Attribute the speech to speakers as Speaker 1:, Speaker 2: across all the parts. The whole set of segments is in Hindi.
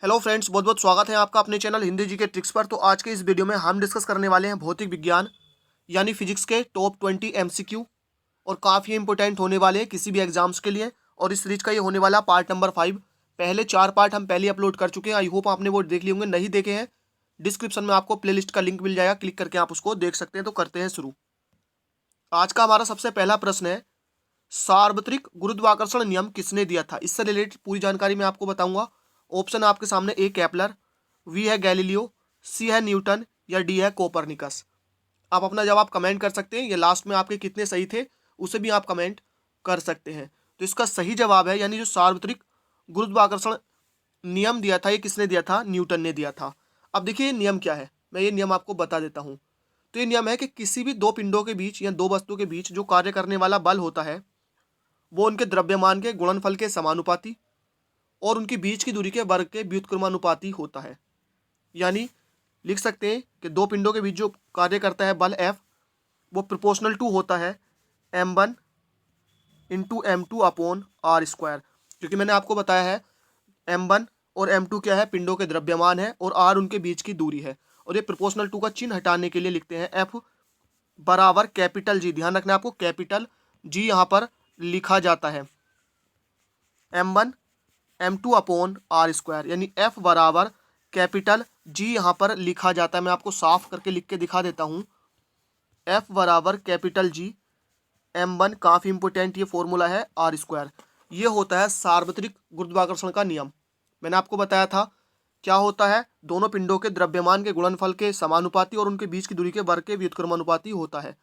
Speaker 1: हेलो फ्रेंड्स, बहुत बहुत स्वागत है आपका अपने चैनल हिंदी जी के ट्रिक्स पर। तो आज के इस वीडियो में हम डिस्कस करने वाले हैं भौतिक विज्ञान यानी फिजिक्स के टॉप 20 एमसीक्यू, और काफ़ी इंपॉर्टेंट होने वाले हैं किसी भी एग्जाम्स के लिए। और इस सीरीज का ये होने वाला पार्ट नंबर 5। पहले 4 पार्ट हम पहले अपलोड कर चुके हैं। आई होप आपने वो देख लिए होंगे। नहीं देखे हैं, डिस्क्रिप्शन में आपको प्लेलिस्ट का लिंक मिल जाएगा, क्लिक करके आप उसको देख सकते हैं। तो करते हैं शुरू। आज का हमारा सबसे पहला प्रश्न है, सार्वत्रिक गुरुत्वाकर्षण नियम किसने दिया था? इससे रिलेटेड पूरी जानकारी मैं आपको बताऊंगा। ऑप्शन आपके सामने: ए केपलर, वी है गैलीलियो, सी है न्यूटन, या डी है कोपरनिकस। आप अपना जवाब कमेंट कर सकते हैं, या लास्ट में आपके कितने सही थे उसे भी आप कमेंट कर सकते हैं। तो इसका सही जवाब है, यानी जो सार्वत्रिक गुरुत्वाकर्षण नियम दिया था, ये किसने दिया था? न्यूटन ने दिया था। अब देखिए ये नियम क्या है, मैं ये नियम आपको बता देता हूँ। तो ये नियम है कि किसी भी दो पिंडों के बीच या दो वस्तुओं के बीच जो कार्य करने वाला बल होता है वो उनके द्रव्यमान के गुणनफल के समानुपाती और उनकी बीच की दूरी के वर्ग के व्युत्क्रमानुपाती होता है। यानी लिख सकते हैं कि दो पिंडों के बीच जो कार्य करता है बल F, वो प्रोपोर्शनल टू होता है m1 into m2 upon R square. क्योंकि मैंने आपको बताया है m1 और m2 क्या है? पिंडों के द्रव्यमान है, और r उनके बीच की दूरी है। और ये प्रोपोर्शनल टू का चिन्ह हटाने के लिए लिखते हैं F बराबर कैपिटल G। ध्यान रखना आपको, कैपिटल G यहाँ पर लिखा जाता है m1 m2 upon R square, यानी F बराबर कैपिटल G यहाँ पर लिखा जाता है। मैं आपको साफ करके लिख के दिखा देता हूँ। F बराबर कैपिटल G m1, काफ़ी इंपॉर्टेंट ये फॉर्मूला है, आर स्क्वायर। ये होता है सार्वत्रिक गुरुत्वाकर्षण का नियम। मैंने आपको बताया था क्या होता है, दोनों पिंडों के द्रव्यमान के गुणनफल के समानुपाती और उनके बीच की दूरी के वर्ग के व्युत्क्रमानुपाती होता है।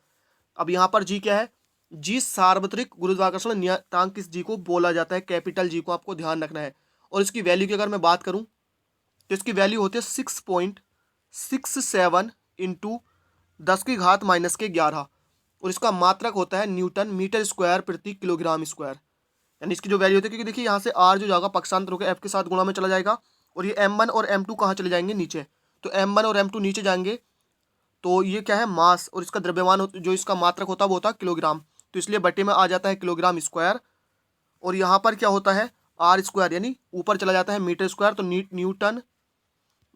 Speaker 1: अब यहाँ पर जी क्या है? जी सार्वत्रिक गुरुत्वाकर्षण नियतांक किस जी को बोला जाता है? कैपिटल जी को आपको ध्यान रखना है। और इसकी वैल्यू की अगर मैं बात करूँ तो इसकी वैल्यू होती है 6.67 इंटू 10⁻⁻11, और इसका मात्रक होता है न्यूटन मीटर स्क्वायर प्रति किलोग्राम स्क्वायर। यानी इसकी जो वैल्यू होती है, क्योंकि देखिए यहाँ से आर जो जाएगा पक्षांतर होकर एफ के साथ गुणा में चला जाएगा, और ये m1 और m2 कहाँ चले जाएंगे? नीचे। तो m1 और m2 नीचे जाएंगे, तो ये क्या है? मास। और इसका द्रव्यमान जो इसका मात्रक होता है वो होता है किलोग्राम, तो इसलिए बटे में आ जाता है किलोग्राम स्क्वायर। और यहाँ पर क्या होता है? आर स्क्वायर, यानी ऊपर चला जाता है मीटर स्क्वायर, तो न्यूटन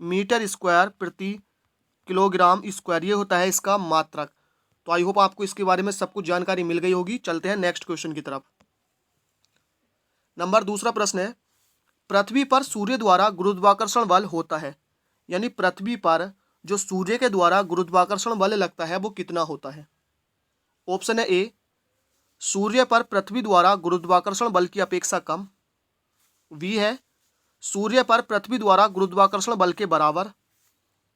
Speaker 1: मीटर स्क्वायर प्रति किलोग्राम स्क्वायर, ये होता है इसका मात्रक। तो आई होप आपको इसके बारे में सब कुछ जानकारी मिल गई होगी। चलते हैं नेक्स्ट क्वेश्चन की तरफ। दूसरा प्रश्न है, पृथ्वी पर सूर्य द्वारा गुरुत्वाकर्षण बल होता है, यानी पृथ्वी पर जो सूर्य के द्वारा गुरुत्वाकर्षण बल लगता है वो कितना होता है? ऑप्शन है: ए सूर्य पर पृथ्वी द्वारा गुरुत्वाकर्षण बल की अपेक्षा कम, बी है सूर्य पर पृथ्वी द्वारा गुरुत्वाकर्षण बल के बराबर,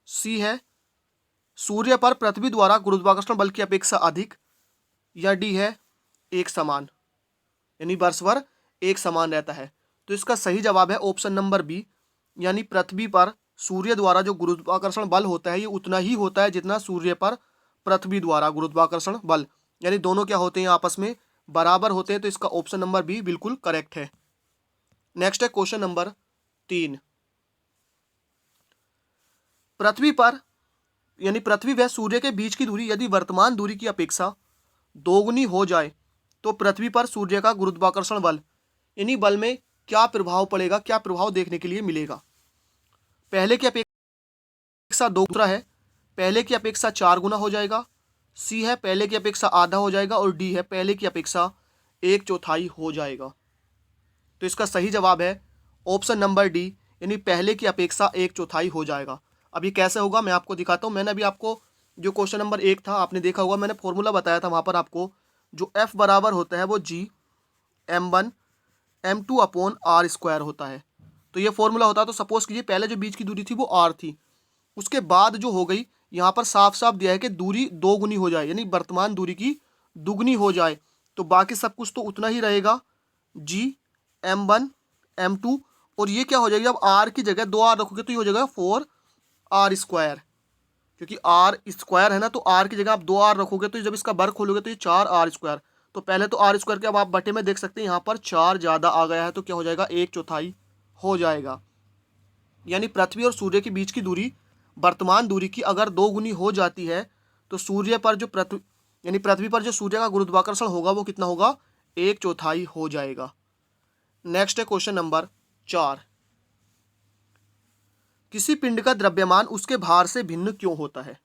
Speaker 1: सी है सूर्य पर पृथ्वी द्वारा गुरुत्वाकर्षण बल की अपेक्षा अधिक, या डी है एक समान, यानी परस्पर एक समान रहता है। तो इसका सही जवाब है ऑप्शन नंबर बी, यानी पृथ्वी पर सूर्य द्वारा जो गुरुत्वाकर्षण बल होता है ये उतना ही होता है जितना सूर्य पर पृथ्वी द्वारा गुरुत्वाकर्षण बल, यानी दोनों क्या होते हैं? आपस में बराबर होते हैं। तो इसका ऑप्शन नंबर बी बिल्कुल करेक्ट है। नेक्स्ट है क्वेश्चन नंबर 3। पृथ्वी पर यानी पृथ्वी व सूर्य के बीच की दूरी यदि वर्तमान दूरी की अपेक्षा दोगुनी हो जाए तो पृथ्वी पर सूर्य का गुरुत्वाकर्षण बल, इन्हीं बल में क्या प्रभाव पड़ेगा, क्या प्रभाव देखने के लिए मिलेगा? पहले की अपेक्षा दूसरा है पहले की अपेक्षा 4 गुना हो जाएगा, सी है पहले की अपेक्षा आधा हो जाएगा, और डी है पहले की अपेक्षा 1/4 हो जाएगा। तो इसका सही जवाब है ऑप्शन नंबर डी, यानी पहले की अपेक्षा 1/4 हो जाएगा। अब ये कैसे होगा मैं आपको दिखाता हूँ। मैंने अभी आपको जो क्वेश्चन नंबर 1 था आपने देखा होगा, मैंने फॉर्मूला बताया था वहाँ पर आपको, जो F बराबर होता है वो G m1 m2 upon R square होता है। तो ये फॉर्मूला होता है। तो सपोज कीजिए पहले जो बीच की दूरी थी वो r थी, उसके बाद जो हो गई यहाँ पर साफ साफ दिया है कि दूरी 2 गुनी हो जाए, यानी वर्तमान दूरी की दुगनी हो जाए, तो बाकी सब कुछ तो उतना ही रहेगा, G m1 m2, और ये क्या हो जाएगी? अब r की जगह 2r रखोगे तो ये हो जाएगा 4r स्क्वायर, क्योंकि r स्क्वायर है ना, तो r की जगह आप 2r रखोगे तो जब इसका वर्ग खोलोगे तो ये 4r स्क्वायर। तो पहले तो r स्क्वायर के अब आप बटे में देख सकते हैं यहाँ पर 4 ज़्यादा आ गया है, तो क्या हो जाएगा? 1/4 हो जाएगा। यानी पृथ्वी और सूर्य के बीच की दूरी वर्तमान दूरी की अगर 2 गुनी हो जाती है तो सूर्य पर जो पृथ्वी पर जो सूर्य का गुरुत्वाकर्षण होगा वो कितना होगा? 1/4 हो जाएगा। नेक्स्ट है क्वेश्चन नंबर 4। किसी पिंड का द्रव्यमान उसके भार से भिन्न क्यों होता है?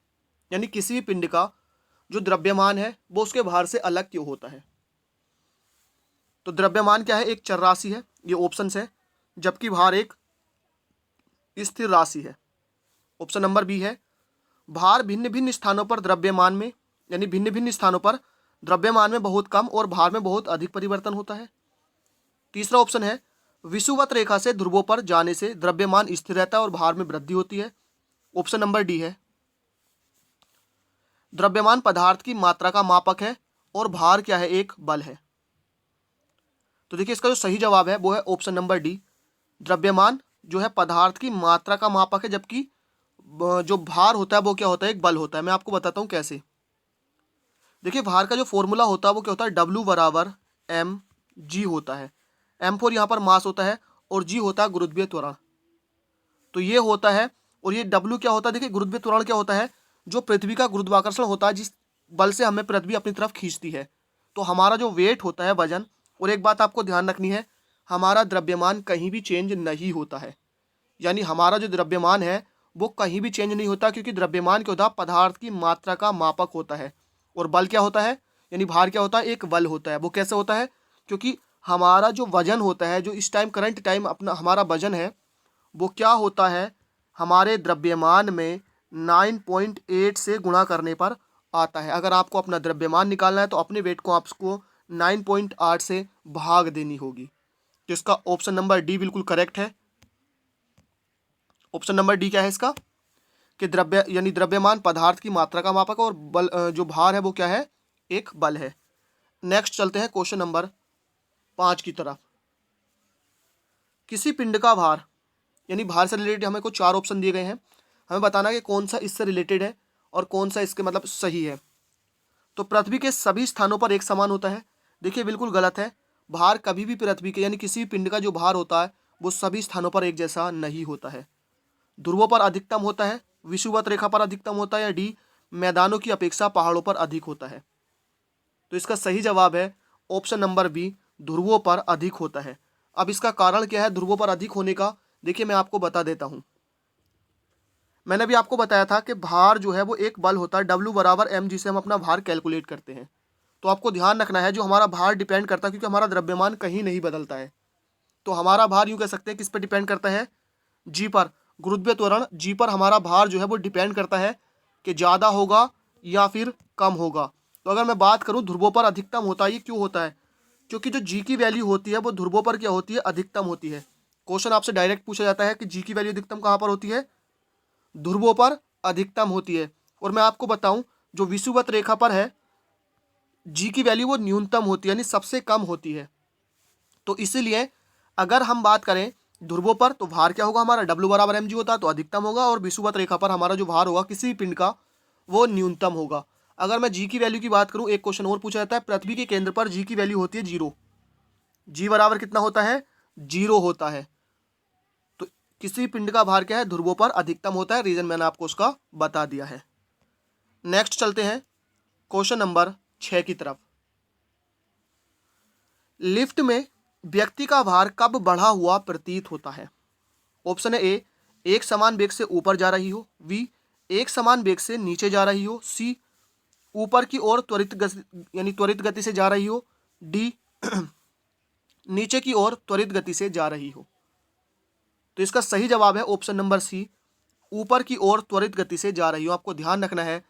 Speaker 1: यानी किसी भी पिंड का जो द्रव्यमान है वो उसके भार से अलग क्यों होता है? तो द्रव्यमान क्या है? एक चर राशि है, ये ऑप्शन है, जबकि भार एक स्थिर राशि है। ऑप्शन नंबर बी है, भार भिन्न भिन्न स्थानों पर द्रव्यमान में, यानी भिन्न भिन्न स्थानों पर द्रव्यमान में बहुत कम और भार में बहुत अधिक परिवर्तन होता है। तीसरा ऑप्शन है, विषुवत रेखा से ध्रुवों पर जाने से द्रव्यमान स्थिर रहता है और भार में वृद्धि होती है। ऑप्शन नंबर डी है, द्रव्यमान पदार्थ की मात्रा का मापक है और भार क्या है? एक बल है। तो देखिए इसका जो सही जवाब है वो है ऑप्शन नंबर डी, द्रव्यमान जो है पदार्थ की मात्रा का मापक है, जबकि जो भार होता है वो क्या होता है? एक बल होता है। मैं आपको बताता हूँ कैसे। देखिए भार का जो फॉर्मूला होता है वो क्या होता है? W बराबर एम जी होता है। m4 यहाँ पर मास होता है और g होता है गुरुत्वीय त्वरण। तो ये होता है, और ये W क्या होता है? देखिए गुरुत्वीय त्वरण क्या होता है? जो पृथ्वी का गुरुत्वाकर्षण होता है, जिस बल से हमें पृथ्वी अपनी तरफ खींचती है। तो हमारा जो वेट होता है, वजन, और एक बात आपको ध्यान रखनी है, हमारा द्रव्यमान कहीं भी चेंज नहीं होता है। यानी हमारा जो द्रव्यमान है वो कहीं भी चेंज नहीं होता, क्योंकि द्रव्यमान क्या होता है? पदार्थ की मात्रा का मापक होता है। और बल क्या होता है? यानी भार क्या होता है? एक बल होता है। वो कैसे होता है? क्योंकि हमारा जो वजन होता है, जो इस टाइम करंट टाइम अपना हमारा वजन है, वो क्या होता है? हमारे द्रव्यमान में 9.8 से गुणा करने पर आता है। अगर आपको अपना द्रव्यमान निकालना है तो अपने वेट को आपको 9.8 से भाग देनी होगी। तो इसका ऑप्शन नंबर डी बिल्कुल करेक्ट है। ऑप्शन नंबर डी क्या है इसका? कि द्रव्यमान पदार्थ की मात्रा का मापक है और बल जो भार है वो क्या है? एक बल है। नेक्स्ट चलते हैं क्वेश्चन नंबर 5 की तरफ। किसी पिंड का भार, यानी भार से रिलेटेड हमें को 4 ऑप्शन दिए गए हैं, हमें बताना कि कौन सा इससे रिलेटेड है और कौन सा इसके मतलब सही है। तो पृथ्वी के सभी स्थानों पर एक समान होता है। देखिए बिल्कुल गलत है। भार कभी भी पृथ्वी के, यानी किसी भी पिंड का जो भार होता है वो सभी स्थानों पर एक जैसा नहीं होता है। ध्रुवों पर अधिकतम होता है, विषुवत रेखा पर अधिकतम होता है, या डी मैदानों की अपेक्षा पहाड़ों पर अधिक होता है। तो इसका सही जवाब है ऑप्शन नंबर बी, ध्रुवों पर अधिक होता है। अब इसका कारण क्या है ध्रुवों पर अधिक होने का? देखिए मैं आपको बता देता हूं। मैंने भी आपको बताया था कि भार जो है वो एक बल होता है, W बराबर एम, जिसे हम अपना भार कैलकुलेट करते हैं। तो आपको ध्यान रखना है, जो हमारा भार डिपेंड करता है, क्योंकि हमारा द्रव्यमान कहीं नहीं बदलता है, तो हमारा भार यूं कह सकते हैं किस पर डिपेंड करता है? जी पर। गुरुत्वीय त्वरण जी पर हमारा भार जो है वो डिपेंड करता है कि ज़्यादा होगा या फिर कम होगा। तो अगर मैं बात करूं ध्रुवों पर अधिकतम होता है, ये क्यों होता है? क्योंकि जो जी की वैल्यू होती है वो ध्रुवों पर क्या होती है? अधिकतम होती है। क्वेश्चन आपसे डायरेक्ट पूछा जाता है कि जी की वैल्यू अधिकतम कहाँ पर होती है? ध्रुवों पर अधिकतम होती है। और मैं आपको बताऊं, जो विषुवत रेखा पर है जी की वैल्यू वो न्यूनतम होती है, यानी सबसे कम होती है। तो इसीलिए अगर हम बात करें ध्रुवों पर, तो भार क्या होगा हमारा? W बराबर एम जी होता है, तो अधिकतम होगा। और विषुवत रेखा पर हमारा जो भार होगा किसी भी पिंड का वो न्यूनतम होगा। अगर मैं जी की वैल्यू की बात करूं, एक क्वेश्चन और पूछा जाता है, पृथ्वी के केंद्र पर जी की वैल्यू होती है 0। जी बराबर कितना होता है? 0 होता है। तो किसी पिंड का भार क्या है? ध्रुवों पर अधिकतम होता है। रीजन मैंने आपको उसका बता दिया है। नेक्स्ट चलते हैं क्वेश्चन नंबर 6 की तरफ। लिफ्ट में व्यक्ति का भार कब बढ़ा हुआ प्रतीत होता है? ऑप्शन है ए, एक समान वेग से ऊपर जा रही हो, बी, एक समान वेग से नीचे जा रही हो, सी, ऊपर की ओर त्वरित गति से जा रही हो, डी नीचे की ओर त्वरित गति से जा रही हो। तो इसका सही जवाब है ऑप्शन नंबर सी, ऊपर की ओर त्वरित गति से जा रही हो। आपको ध्यान रखना है,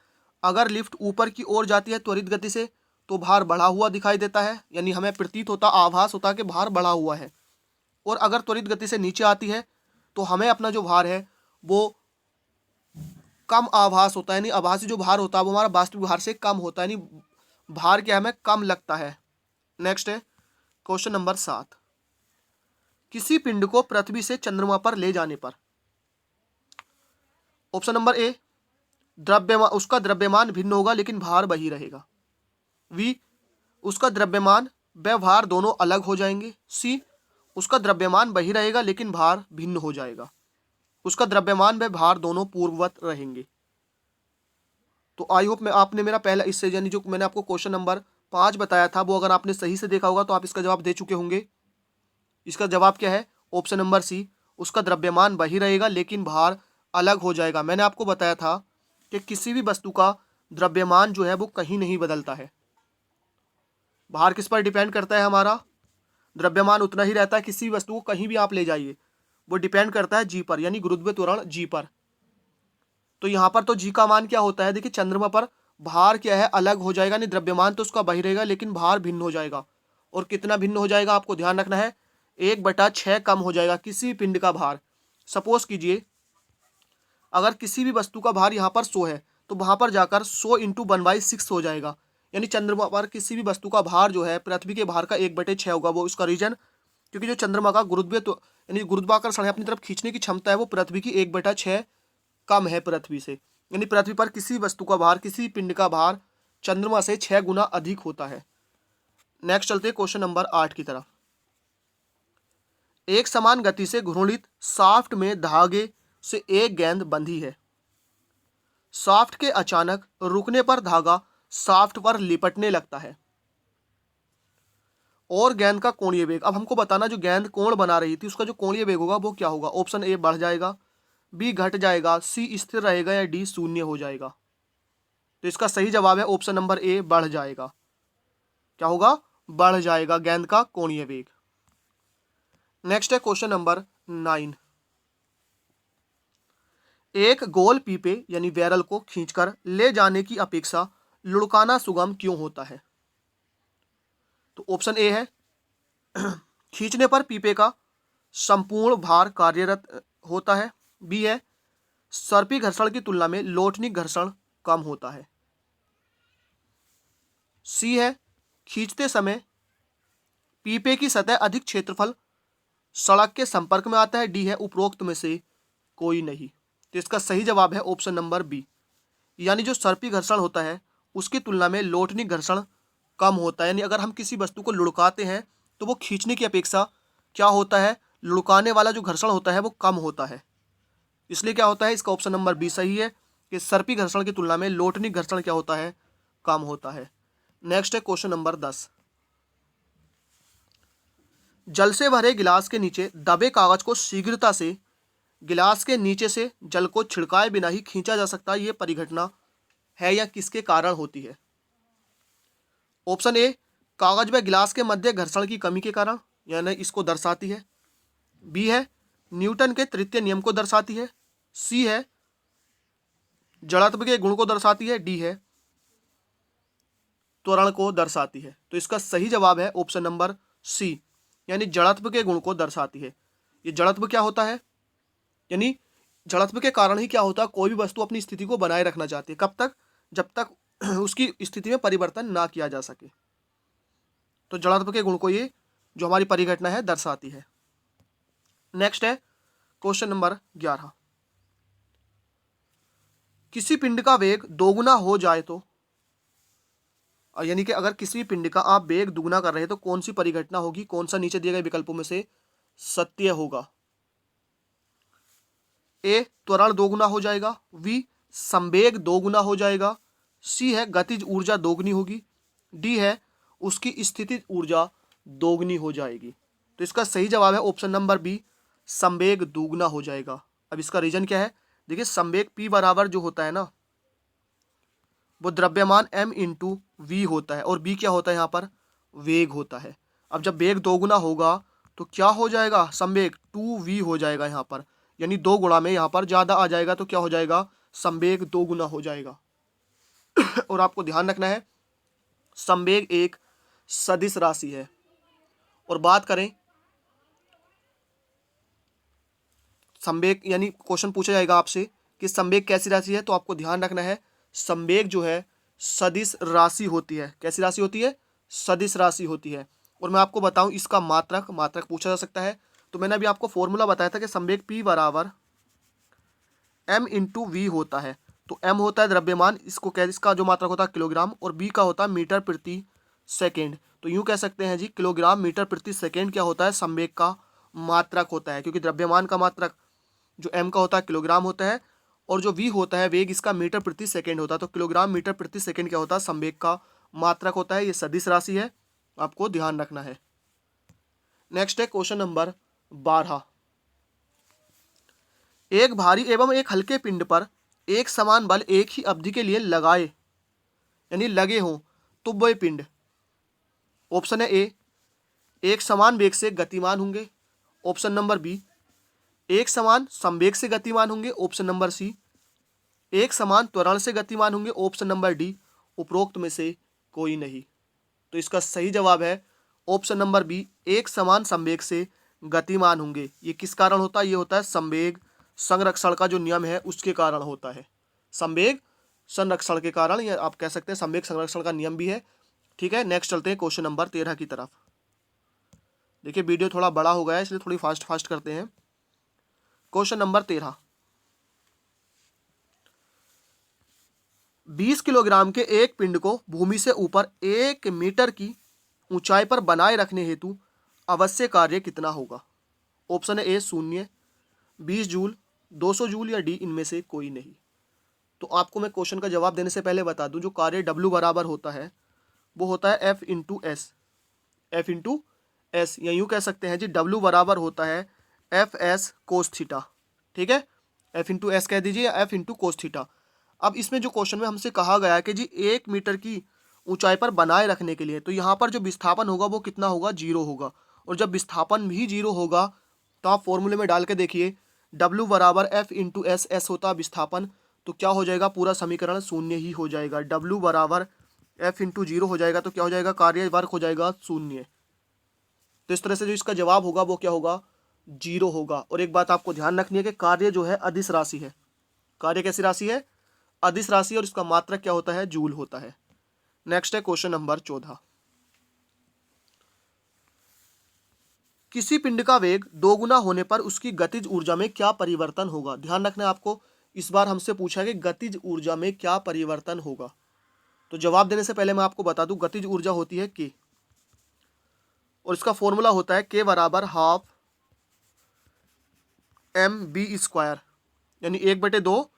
Speaker 1: अगर लिफ्ट ऊपर की ओर जाती है त्वरित गति से तो भार बढ़ा हुआ दिखाई देता है, यानी हमें प्रतीत होता, आभास होता कि भार बढ़ा हुआ है। और अगर त्वरित गति से नीचे आती है तो हमें अपना जो भार है वो कम आभास होता है, यानी आभासी जो भार होता है वो हमारा वास्तविक भार से कम होता है, यानी भार क्या हमें कम लगता है। नेक्स्ट है क्वेश्चन नंबर 7। किसी पिंड को पृथ्वी से चंद्रमा पर ले जाने पर, ऑप्शन नंबर ए, उसका द्रव्यमान भिन्न होगा लेकिन भार वही रहेगा, वी, उसका द्रव्यमान व भार दोनों अलग हो जाएंगे, सी, उसका द्रव्यमान वही रहेगा लेकिन भार भिन्न हो जाएगा, उसका द्रव्यमान व भार दोनों पूर्ववत रहेंगे। तो आई होप में आपने मेरा पहला इससे, यानी जो मैंने आपको क्वेश्चन नंबर 5 बताया था वो अगर आपने सही से देखा होगा तो आप इसका जवाब दे चुके होंगे। इसका जवाब क्या है? ऑप्शन नंबर सी, उसका द्रव्यमान वही रहेगा लेकिन भार अलग हो जाएगा। मैंने आपको बताया था कि किसी भी वस्तु का द्रव्यमान जो है वो कहीं नहीं बदलता है। भार किस पर डिपेंड करता है? हमारा द्रव्यमान उतना ही रहता है। किसी भी वस्तु को कहीं भी आप ले जाइए, वो डिपेंड करता है जी पर, यानी गुरुत्व त्वरण जी पर। तो यहाँ पर तो जी का मान क्या होता है? देखिए, चंद्रमा पर भार क्या है? अलग हो जाएगा, नहीं द्रव्यमान तो उसका वही रहेगा, लेकिन भार भिन्न हो जाएगा। और कितना भिन्न हो जाएगा आपको ध्यान रखना है, 1/6 कम हो जाएगा किसी भी पिंड का भार। सपोज कीजिए, अगर किसी भी वस्तु का भार यहाँ पर 100 है, तो वहाँ पर जाकर 100 इंटू 1/6 हो जाएगा। यानी चंद्रमा पर किसी भी वस्तु का भार जो है पृथ्वी के भार का 1/6 होगा। वो उसका रीजन, क्योंकि जो चंद्रमा का गुरुत्व तो यानी गुरुत्वाकर्षण है, अपनी तरफ खींचने की क्षमता है, वो पृथ्वी की 1/6 कम है पृथ्वी से। यानी पृथ्वी पर किसी वस्तु का भार, किसी पिंड का भार चंद्रमा से 6 गुना अधिक होता है। नेक्स्ट चलते हैं क्वेश्चन नंबर 8 की तरफ। एक समान गति से घूर्णित शाफ्ट में धागे से एक गेंद बंधी है। शाफ्ट के अचानक रुकने पर धागा शाफ्ट पर लिपटने लगता है और गेंद का कोणीय वेग, अब हमको बताना जो गेंद कोण बना रही थी उसका जो कोणीय वेग होगा वो क्या होगा? ऑप्शन ए बढ़ जाएगा, बी घट जाएगा, सी स्थिर रहेगा, या डी शून्य हो जाएगा। तो इसका सही जवाब है ऑप्शन नंबर ए, बढ़ जाएगा। क्या होगा? बढ़ जाएगा गेंद का कोणीय वेग। नेक्स्ट है क्वेश्चन नंबर 9। एक गोल पीपे यानी बैरल को खींचकर ले जाने की अपेक्षा लुढ़काना सुगम क्यों होता है? तो ऑप्शन ए है खींचने पर पीपे का संपूर्ण भार कार्यरत होता है, बी है सर्पी घर्षण की तुलना में लोटनिक घर्षण कम होता है, सी है खींचते समय पीपे की सतह अधिक क्षेत्रफल सड़क के संपर्क में आता है, डी है उपरोक्त में से कोई नहीं। तो इसका सही जवाब है ऑप्शन नंबर बी, यानी जो सर्पी घर्षण होता है उसकी तुलना में लोटनिक घर्षण कम होता है। यानी अगर हम किसी वस्तु को लुढ़काते हैं तो वो खींचने की अपेक्षा क्या होता है? लुढ़काने वाला जो घर्षण होता है वो कम होता है। इसलिए क्या होता है? इसका ऑप्शन नंबर बी सही है कि सर्पी घर्षण की तुलना में लोटनिक घर्षण क्या होता है? कम होता है। नेक्स्ट है क्वेश्चन नंबर 10। जल से भरे गिलास के नीचे दबे कागज को शीघ्रता से गिलास के नीचे से जल को छिड़काए बिना ही खींचा जा सकता है, ये परिघटना है या किसके कारण होती है? ऑप्शन ए कागज व गिलास के मध्य घर्षण की कमी के कारण, यानी इसको दर्शाती है, बी है न्यूटन के तृतीय नियम को दर्शाती है, सी है जड़त्व के गुण को दर्शाती है, डी है त्वरण को दर्शाती है। तो इसका सही जवाब है ऑप्शन नंबर सी, यानी जड़त्व के गुण को दर्शाती है। ये जड़त्व क्या होता है? यानी जड़त्व के कारण ही क्या होता है? कोई भी वस्तु अपनी स्थिति को बनाए रखना चाहती है। कब तक? जब तक उसकी स्थिति में परिवर्तन ना किया जा सके। तो जड़त्व के गुण को ये जो हमारी परिघटना है दर्शाती है। नेक्स्ट है क्वेश्चन नंबर 11। किसी पिंड का वेग दोगुना हो जाए तो, यानी कि अगर किसी पिंड का आप वेग दुगुना कर रहे हैं तो कौन सी परिघटना होगी? कौन सा नीचे दिए गए विकल्पों में से सत्य होगा? ए त्वरण दोगुना हो जाएगा, वी संवेग दोगुना हो जाएगा, सी है गतिज ऊर्जा दोगुनी होगी, डी है उसकी स्थितिज ऊर्जा दोगुनी हो जाएगी। तो इसका सही जवाब है ऑप्शन नंबर बी, संवेग दोगुना हो जाएगा। अब इसका रीजन क्या है? देखिए, संवेग पी बराबर जो होता है ना, वो द्रव्यमान m इंटू वी होता है, और b क्या होता है यहाँ पर? वेग होता है। अब जब वेग दोगुना होगा तो क्या हो जाएगा? संवेग 2v हो जाएगा यहाँ पर, यानी 2 गुणा में यहाँ पर ज़्यादा आ जाएगा, तो क्या हो जाएगा? संवेग 2 गुना हो जाएगा। और आपको ध्यान रखना है, संवेग एक सदिश राशि है। और बात करें संवेग, यानी क्वेश्चन पूछा जाएगा आपसे कि संवेग कैसी राशि है, तो आपको ध्यान रखना है संवेग जो है सदिश राशि होती है। कैसी राशि होती है? सदिश राशि होती है। और मैं आपको बताऊं इसका मात्रक पूछा जा सकता है। तो मैंने अभी आपको फॉर्मूला बताया था कि संवेग P बराबर m इंटू वी होता है। तो m होता है द्रव्यमान, इसको इसका जो मात्रक होता है किलोग्राम, और b का होता है मीटर प्रति सेकेंड। तो यूँ कह सकते हैं जी, किलोग्राम मीटर प्रति सेकेंड क्या होता है? संवेग का मात्रक होता है, क्योंकि द्रव्यमान का मात्रक जो m का होता है किलोग्राम होता है, और जो v होता है वेग इसका मीटर प्रति सेकेंड होता है। तो किलोग्राम मीटर प्रति सेकेंड क्या होता है? संवेग का मात्रक होता है। ये सदिश राशि है, आपको ध्यान रखना है। नेक्स्ट है क्वेश्चन नंबर 12। एक भारी एवं एक हल्के पिंड पर एक समान बल एक ही अवधि के लिए लगाए यानी लगे हों तो वह पिंड, ऑप्शन है ए, एक समान वेग से गतिमान होंगे, ऑप्शन नंबर बी, एक समान संवेग से गतिमान होंगे, ऑप्शन नंबर सी, एक समान त्वरण से गतिमान होंगे, ऑप्शन नंबर डी, उपरोक्त में से कोई नहीं। तो इसका सही जवाब है ऑप्शन नंबर बी, एक समान संवेग से गतिमान होंगे। ये किस कारण होता है? ये होता है संवेग संरक्षण का जो नियम है उसके कारण होता है। संवेग संरक्षण के कारण, या आप कह सकते हैं संवेग संरक्षण का नियम भी है। ठीक है, नेक्स्ट चलते हैं क्वेश्चन नंबर 13 की तरफ। देखिए वीडियो थोड़ा बड़ा हो गया है इसलिए थोड़ी फास्ट करते हैं। क्वेश्चन नंबर 13, 20 किलोग्राम के एक पिंड को भूमि से ऊपर 1 मीटर की ऊंचाई पर बनाए रखने हेतु अवश्य कार्य कितना होगा? ऑप्शन है ए 0, 20 जूल, 200 जूल, या डी इनमें से कोई नहीं। तो आपको मैं क्वेश्चन का जवाब देने से पहले बता दूं, जो कार्य W बराबर होता है वो होता है F into S. F into S, या यूँ कह सकते हैं जी W बराबर होता है एफ एस कोस थीटा। ठीक है, F इंटू एस कह दीजिए या F इंटू कोस थीटा। अब इसमें जो क्वेश्चन में हमसे कहा गया है कि जी 1 मीटर की ऊंचाई पर बनाए रखने के लिए, तो यहाँ पर जो विस्थापन होगा वो कितना होगा? 0 होगा। और जब विस्थापन भी 0 होगा तो आप फॉर्मूले में डाल के देखिए, W बराबर F इंटू एस, एस होता है विस्थापन, तो क्या हो जाएगा? पूरा समीकरण शून्य ही हो जाएगा। W बराबर F इंटू 0 हो जाएगा तो क्या हो जाएगा? कार्य वर्क हो जाएगा 0। तो इस तरह से जो इसका जवाब होगा वो क्या होगा? 0 होगा। और एक बात आपको ध्यान रखनी है कि कार्य जो है अदिश राशि है। कार्य कैसी राशि है? अदिश राशि, और इसका मात्रक क्या होता है? जूल होता है। नेक्स्ट है क्वेश्चन नंबर 14, किसी पिंड का वेग दोगुना होने पर उसकी गतिज ऊर्जा में क्या परिवर्तन होगा? ध्यान रखना है आपको, इस बार हमसे पूछा है कि गतिज ऊर्जा में क्या परिवर्तन होगा। तो जवाब देने से पहले मैं आपको बता दूं, गतिज ऊर्जा होती है के, और इसका फॉर्मूला होता है के बराबर हाफ mv², यानी 1/2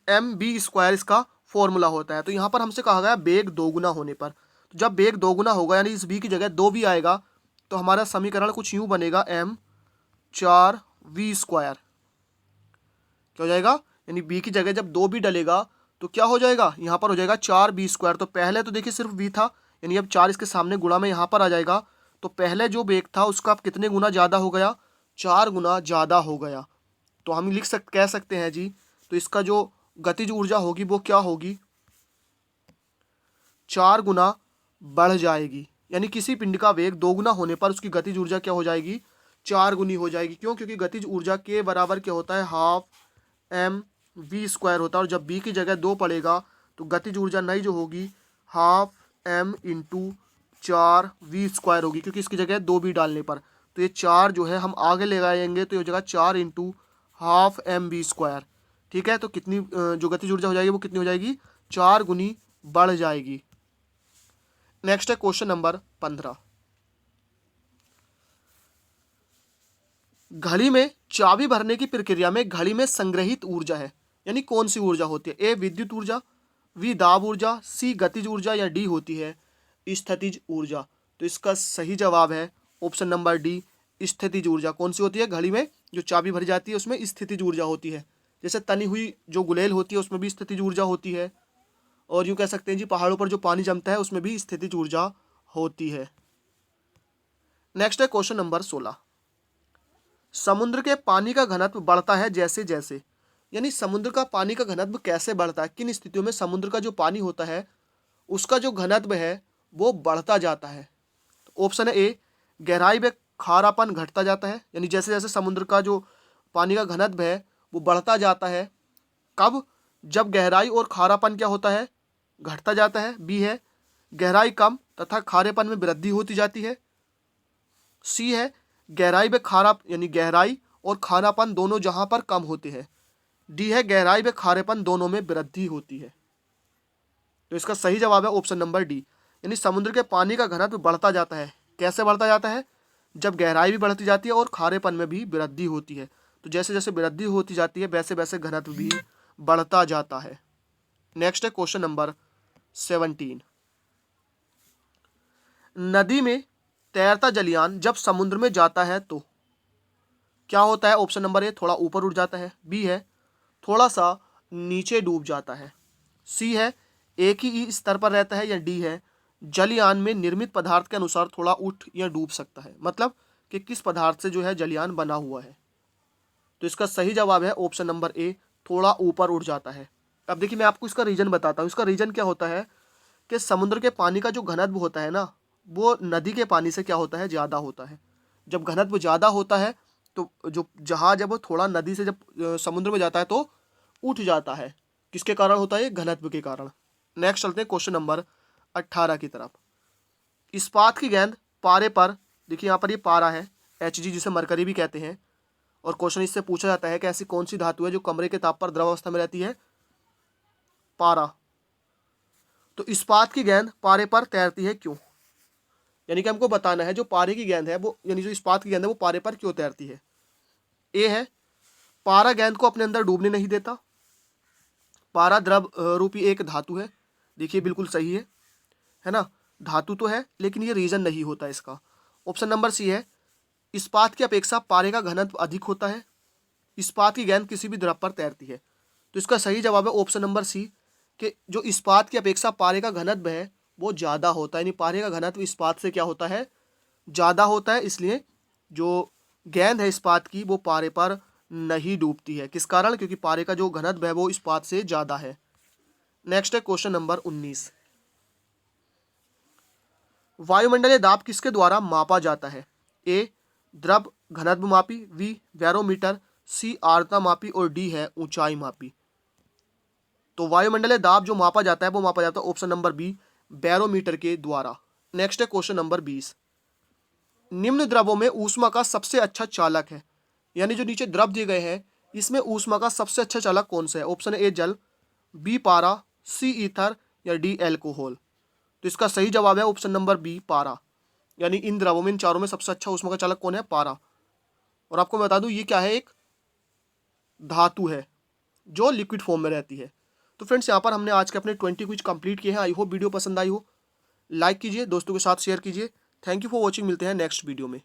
Speaker 1: mv², इसका फॉर्मूला होता है। तो यहाँ पर हमसे कहा गया वेग दोगुना होने पर, तो जब वेग दोगुना होगा यानी इस v की जगह 2v आएगा, तो हमारा समीकरण कुछ यूँ बनेगा m4v²। क्या हो जाएगा? यानी b की जगह जब 2v डलेगा तो क्या हो जाएगा? यहाँ पर हो जाएगा 4v²। तो पहले तो देखिए सिर्फ v था, यानी अब 4 इसके सामने गुणा में यहाँ पर आ जाएगा, तो पहले जो वेग था उसका अब कितने गुना ज़्यादा हो गया? 4 गुना ज़्यादा हो गया। तो हम कह सकते हैं जी, तो इसका जो गतिज ऊर्जा होगी वो क्या होगी? 4 गुना बढ़ जाएगी। यानी किसी पिंड का वेग दोगुना होने पर उसकी गतिज ऊर्जा क्या हो जाएगी? 4 गुनी हो जाएगी। क्यों? क्योंकि गतिज ऊर्जा के बराबर क्या होता है? हाफ mv² होता है, और जब b की जगह 2 पड़ेगा तो गतिज ऊर्जा नई जो होगी हाफ m इंटू 4v² होगी, क्योंकि इसकी जगह 2v डालने पर, तो ये 4 जो है हम आगे ले आएंगे तो ये हो जाएगा 4 इंटू हाफ mv²। ठीक है, तो कितनी जो गतिज ऊर्जा हो जाएगी वो कितनी हो जाएगी? 4 गुनी बढ़ जाएगी। नेक्स्ट है क्वेश्चन नंबर 15, घड़ी में चाबी भरने की प्रक्रिया में घड़ी में संग्रहित ऊर्जा है, यानी कौन सी ऊर्जा होती है? ए विद्युत ऊर्जा, बी दाब ऊर्जा, सी गतिज ऊर्जा, या डी होती है स्थितिज ऊर्जा। तो इसका सही जवाब है ऑप्शन नंबर डी, स्थितिज ऊर्जा। कौन सी होती है? घड़ी में जो चाबी भरी जाती है उसमें स्थितिज ऊर्जा होती है। जैसे तनी हुई जो गुलेल होती है उसमें भी स्थितिज ऊर्जा होती है, और यूँ कह सकते हैं जी पहाड़ों पर जो पानी जमता है उसमें भी स्थितिज ऊर्जा होती है। नेक्स्ट है क्वेश्चन नंबर 16, समुद्र के पानी का घनत्व बढ़ता है जैसे जैसे, यानी समुद्र का पानी का घनत्व कैसे बढ़ता है? किन स्थितियों में समुद्र का जो पानी होता है उसका जो घनत्व है वो बढ़ता जाता है? तो ऑप्शन है ए, गहराई में खारापन घटता जाता है, यानी जैसे जैसे समुद्र का जो पानी का घनत्व है वो बढ़ता जाता है। कब? जब गहराई और खारापन क्या होता है? घटता जाता है। बी है, गहराई कम तथा खारेपन में वृद्धि होती जाती है। सी है, गहराई में खारा यानी गहराई और खारापन दोनों जहां पर कम होते हैं। डी है, गहराई में खारेपन दोनों में वृद्धि होती है। तो इसका सही जवाब है ऑप्शन नंबर डी, यानी समुद्र के पानी का घनत्व बढ़ता जाता है। कैसे बढ़ता जाता है? जब गहराई भी बढ़ती जाती है और खारेपन में भी वृद्धि होती है। तो जैसे जैसे वृद्धि होती जाती है वैसे वैसे घनत्व भी बढ़ता जाता है। नेक्स्ट है क्वेश्चन नंबर 17, नदी में तैरता जलयान जब समुद्र में जाता है तो क्या होता है? ऑप्शन नंबर ए थोड़ा ऊपर उठ जाता है, बी है थोड़ा सा नीचे डूब जाता है, सी है एक ही स्तर पर रहता है, या डी है जलयान में निर्मित पदार्थ के अनुसार थोड़ा उठ या डूब सकता है। मतलब कि किस पदार्थ से जो है जलयान बना हुआ है। तो इसका सही जवाब है ऑप्शन नंबर ए, थोड़ा ऊपर उठ जाता है। अब देखिए मैं आपको इसका रीजन बताता हूँ। इसका रीजन क्या होता है कि समुद्र के पानी का जो घनत्व होता है ना, वो नदी के पानी से क्या होता है, ज़्यादा होता है। जब घनत्व ज़्यादा होता है तो जो जहाज है वो थोड़ा नदी से जब समुद्र में जाता है तो उठ जाता है। किसके कारण होता है? ये घनत्व के कारण। नेक्स्ट चलते हैं क्वेश्चन नंबर 18 की तरफ। इस्पात की गेंद पारे पर, देखिए यहाँ पर ये पारा है, Hg जिसे मरकरी भी कहते हैं, और क्वेश्चन इससे पूछा जाता है कि ऐसी कौन सी धातु है जो कमरे के ताप पर द्रव अवस्था में रहती है? पारा। तो इस्पात की गेंद पारे पर तैरती है क्यों? यानी कि हमको बताना है जो पारे की गेंद है वो, यानी जो इस्पात की गेंद है वो पारे पर क्यों तैरती है। ए है पारा गेंद को अपने अंदर डूबने नहीं देता। पारा द्रव रूपी एक धातु है। देखिए बिल्कुल सही है ना, धातु तो है लेकिन ये रीजन नहीं होता इसका। ऑप्शन नंबर सी है इस्पात की अपेक्षा पारे का घनत्व अधिक होता है। इस्पात की गेंद किसी भी द्रव पर तैरती है। तो इसका सही जवाब है ऑप्शन नंबर सी, कि जो इस्पात की अपेक्षा पारे का घनत्व है वो ज़्यादा होता है, यानी पारे का घनत्व इस्पात से क्या होता है, ज़्यादा होता है। इसलिए जो गेंद है इस्पात की वो पारे पर नहीं डूबती है। किस कारण? क्योंकि पारे का जो घनत्व है वो इस्पात से ज़्यादा है। नेक्स्ट है क्वेश्चन नंबर 19। वायुमंडलीय दाब किसके द्वारा मापा जाता है? ए द्रव घनत्व मापी, बी बैरोमीटर, सी आर्द्रता मापी और डी है ऊंचाई मापी। तो वायुमंडलीय दाब जो मापा जाता है वो मापा जाता है ऑप्शन नंबर बी, बैरोमीटर के द्वारा। नेक्स्ट है क्वेश्चन नंबर 20। निम्न द्रवों में ऊष्मा का सबसे अच्छा चालक है, यानी जो नीचे द्रव दिए गए हैं इसमें ऊष्मा का सबसे अच्छा चालक कौन सा है? ऑप्शन ए जल, बी पारा, सी ईथर या डी एल्कोहल। तो इसका सही जवाब है ऑप्शन नंबर बी पारा, यानी इन द्रवों में, इन चारों में सबसे अच्छा ऊष्मा का चालक कौन है? पारा। और आपको मैं बता दूं ये क्या है, एक धातु है जो लिक्विड फॉर्म में रहती है। तो फ्रेंड्स यहाँ पर हमने आज के अपने 20 क्विज कंप्लीट किए हैं। आई होप वीडियो पसंद आई हो, लाइक कीजिए, दोस्तों के साथ शेयर कीजिए। थैंक यू फॉर वॉचिंग, मिलते हैं नेक्स्ट वीडियो में।